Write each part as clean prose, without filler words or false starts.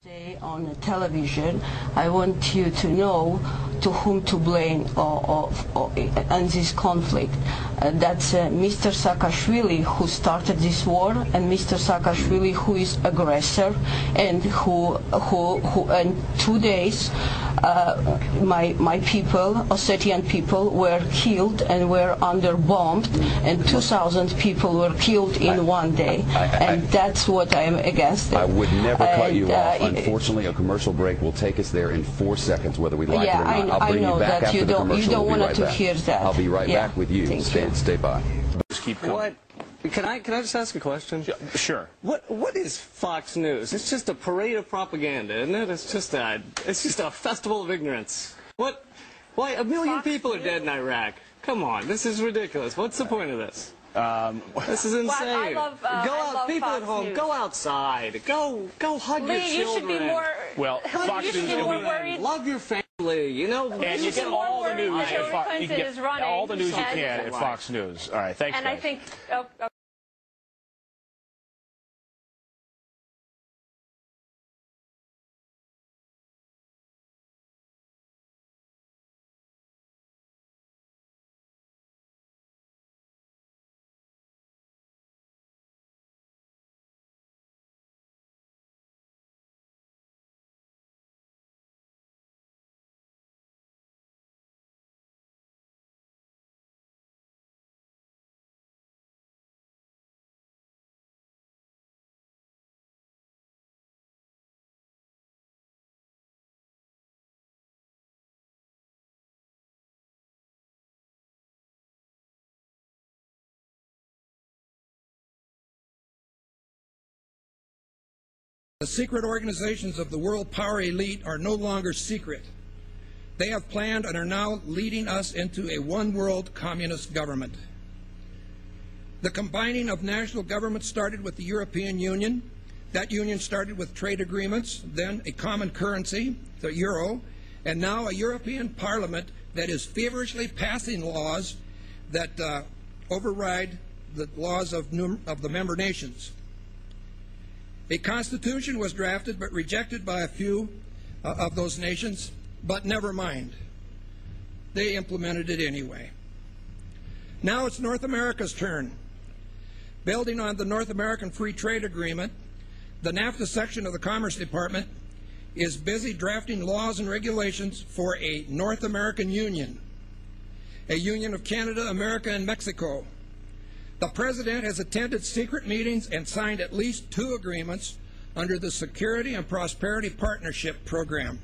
Say on the television, I want you to know to whom to blame on this conflict. That's Mr. Saakashvili who started this war, and Mr. Saakashvili who is aggressor, and who in 2 days my people, Ossetian people, were killed and were under bombed, and 2,000 people were killed in 1 day, and that's what I am against. I would never cut you off. Unfortunately, a commercial break will take us there in 4 seconds, whether we like it or not. I'll bring you back after the commercial. You don't want to hear that. I'll be right back with you. Stay by. Just keep coming. Can I just ask a question? Sure. What is Fox News? It's just a parade of propaganda, isn't it? It's just a festival of ignorance. Why 1 million people are dead in Iraq? Come on, this is ridiculous. What's the point of this? This is insane. Well, I love people Fox at home, News. go outside. Go hug your children. You should be more. Well, Fox you should News be more worried. Love your family. You know. And you get all the news at Fox. You can get all the news you can at Fox News. All right, thanks. And guys. I think. The secret organizations of the world power elite are no longer secret. They have planned and are now leading us into a one-world communist government. The combining of national governments started with the European Union. That union started with trade agreements, then a common currency, the euro, and now a European Parliament that is feverishly passing laws that override the laws of the member nations. A constitution was drafted but rejected by a few of those nations, but never mind. They implemented it anyway. Now it's North America's turn. Building on the North American Free Trade Agreement, the NAFTA section of the Commerce Department is busy drafting laws and regulations for a North American Union, a union of Canada, America, and Mexico. The President has attended secret meetings and signed at least 2 agreements under the Security and Prosperity Partnership Program.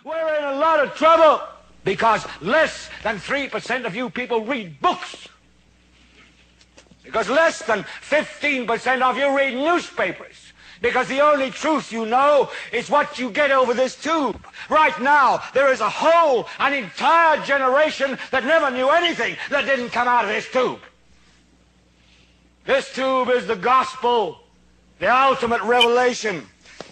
We're in a lot of trouble because less than 3% of you people read books. Because less than 15% of you read newspapers. Because the only truth you know is what you get over this tube. Right now, there is an entire generation that never knew anything that didn't come out of this tube. This tube is the gospel, the ultimate revelation.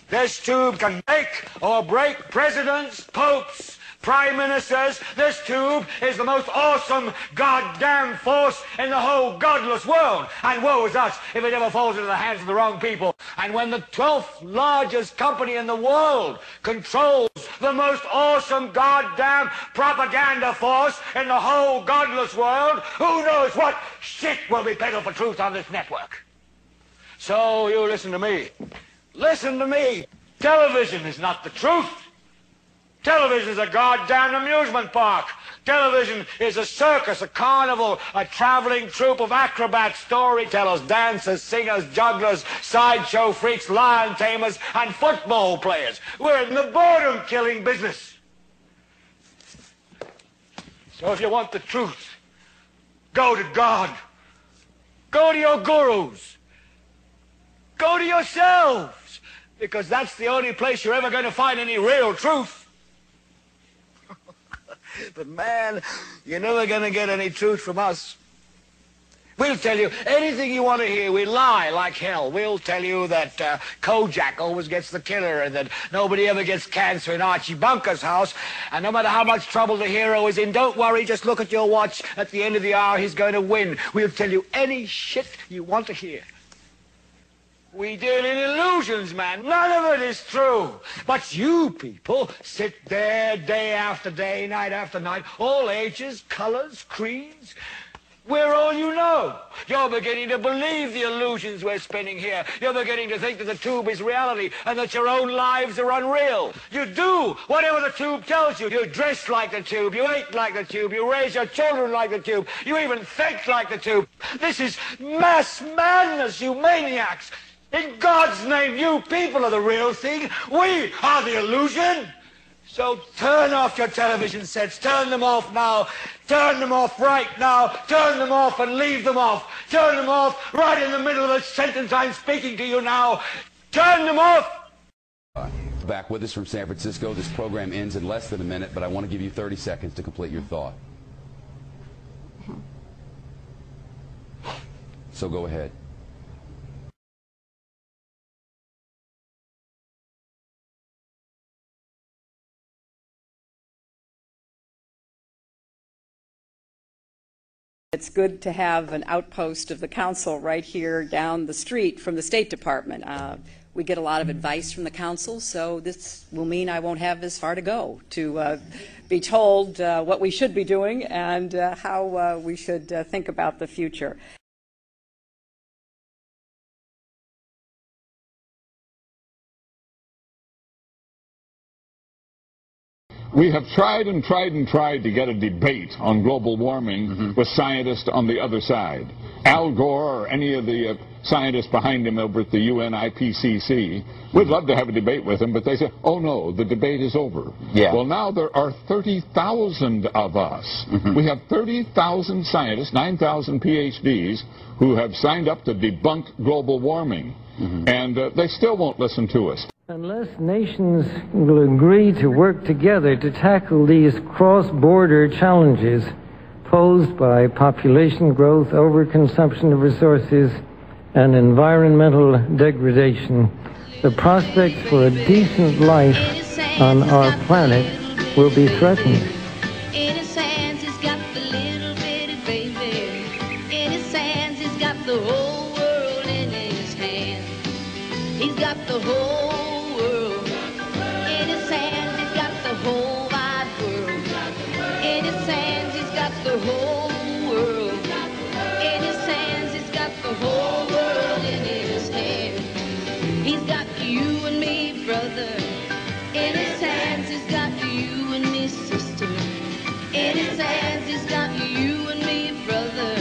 This tube can make or break presidents, popes, prime ministers. This tube is the most awesome goddamn force in the whole godless world. And woe is us if it ever falls into the hands of the wrong people. And when the 12th largest company in the world controls the most awesome goddamn propaganda force in the whole godless world, who knows what shit will be peddled for truth on this network. So you listen to me. Listen to me. Television is not the truth. Television is a goddamn amusement park. Television is a circus, a carnival, a traveling troupe of acrobats, storytellers, dancers, singers, jugglers, sideshow freaks, lion tamers, and football players. We're in the boredom-killing business. So if you want the truth, go to God. Go to your gurus. Go to yourselves. Because that's the only place you're ever going to find any real truth. But man, you're never going to get any truth from us. We'll tell you anything you want to hear. We lie like hell. We'll tell you that Kojak always gets the killer and that nobody ever gets cancer in Archie Bunker's house. And no matter how much trouble the hero is in, don't worry, just look at your watch. At the end of the hour, he's going to win. We'll tell you any shit you want to hear. We deal in illusions, man. None of it is true. But you people sit there day after day, night after night, all ages, colors, creeds. We're all you know. You're beginning to believe the illusions we're spinning here. You're beginning to think that the tube is reality and that your own lives are unreal. You do whatever the tube tells you. You dress like the tube. You eat like the tube. You raise your children like the tube. You even think like the tube. This is mass madness, you maniacs. In God's name, you people are the real thing. We are the illusion. So turn off your television sets. Turn them off now. Turn them off right now. Turn them off and leave them off. Turn them off right in the middle of the sentence I'm speaking to you now. Turn them off. Back with us from San Francisco. This program ends in less than a minute, but I want to give you 30 seconds to complete your thought. So go ahead. It's good to have an outpost of the council right here down the street from the State Department. We get a lot of advice from the council, so this will mean I won't have as far to go to be told what we should be doing and how we should think about the future. We have tried and tried and tried to get a debate on global warming with scientists on the other side. Al Gore or any of the scientists behind him over at the UN IPCC, we'd love to have a debate with them, but they say, oh no, the debate is over. Yeah. Well, now there are 30,000 of us. We have 30,000 scientists, 9,000 PhDs, who have signed up to debunk global warming. And they still won't listen to us. Unless nations will agree to work together to tackle these cross-border challenges posed by population growth, overconsumption of resources, and environmental degradation, the prospects for a decent life on our planet will be threatened. In his hands he's got the little bitty baby. In his hands he's got the whole world in his hands. He's got the whole world. In his hands he's got the whole wide world. In his hands he's got the whole world. In his hands he's got the whole world in his hands. He's got you and me, brother. In his hands he's got you and me, sister. In his hands he's got you and me, brother.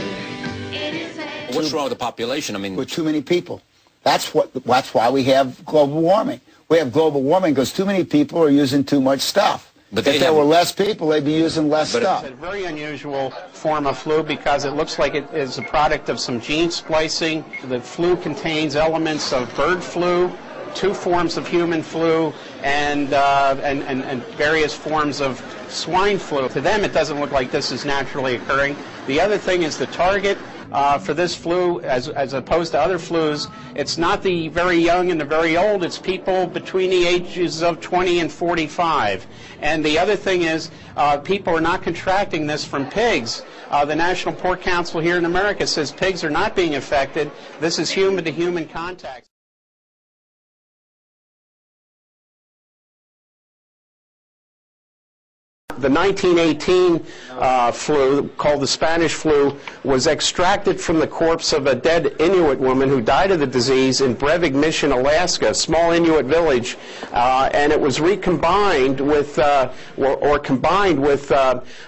In his hands. What's wrong with the population? I mean, with too many people. That's why we have global warming. We have global warming because too many people are using too much stuff. But if there were less people, they'd be using less stuff. It's a very unusual form of flu because it looks like it is a product of some gene splicing. The flu contains elements of bird flu, 2 forms of human flu, and various forms of swine flu. To them, it doesn't look like this is naturally occurring. The other thing is the target for this flu, as opposed to other flus, it's not the very young and the very old, it's people between the ages of 20 and 45. And the other thing is people are not contracting this from pigs. The National Pork Council here in America says pigs are not being affected. This is human-to-human contact. The 1918 flu, called the Spanish flu, was extracted from the corpse of a dead Inuit woman who died of the disease in Brevig Mission, Alaska, a small Inuit village, and it was recombined with, combined with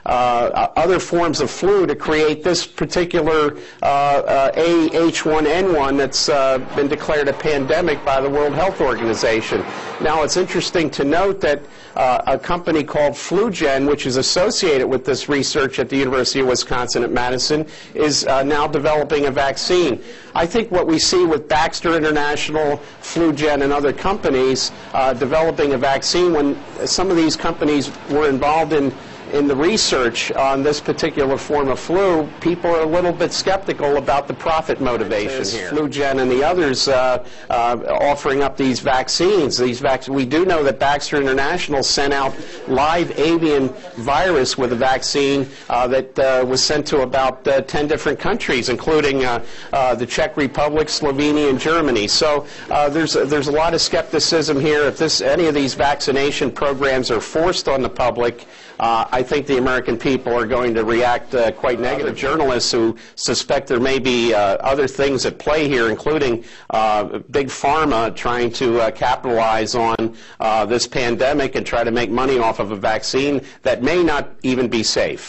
other forms of flu to create this particular H1N1 that's been declared a pandemic by the World Health Organization. Now, it's interesting to note that a company called FluGen, which is associated with this research at the University of Wisconsin at Madison, is now developing a vaccine. I think what we see with Baxter International, FluGen, and other companies developing a vaccine, when some of these companies were involved in the research on this particular form of flu, people are a little bit skeptical about the profit motivation here. FluGen and the others offering up these vaccines. We do know that Baxter International sent out live avian virus with a vaccine that was sent to about 10 different countries, including the Czech Republic, Slovenia, and Germany. So there's a lot of skepticism here. If any of these vaccination programs are forced on the public, I think the American people are going to react quite negative. Journalists who suspect there may be other things at play here, including big pharma trying to capitalize on this pandemic and try to make money off of a vaccine that may not even be safe.